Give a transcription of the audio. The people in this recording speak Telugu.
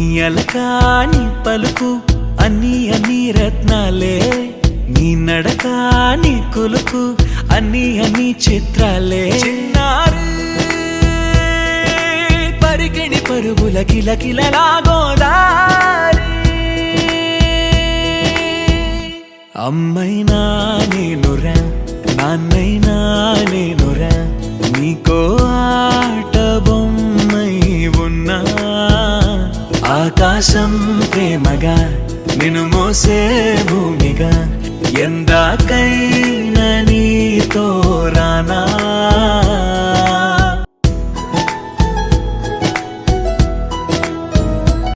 నీ అలక నీ పలుకు అన్నీ అన్నీ రత్నాలే, నీ నడక నీ కులుకు అన్నీ అన్నీ చిత్రాలే. చిన్నారి పరికిణి పరుగుల కిలకిలలా గోదారి, అమ్మైనా నేనురా నాన్నైనా నేనురా, నీకో ఆట బొమ్మై ఉన్నా. ఆకాశం ప్రేమగా నిన్ను మోసే భూమిగా, ఎందాకైనా నీతో రానా.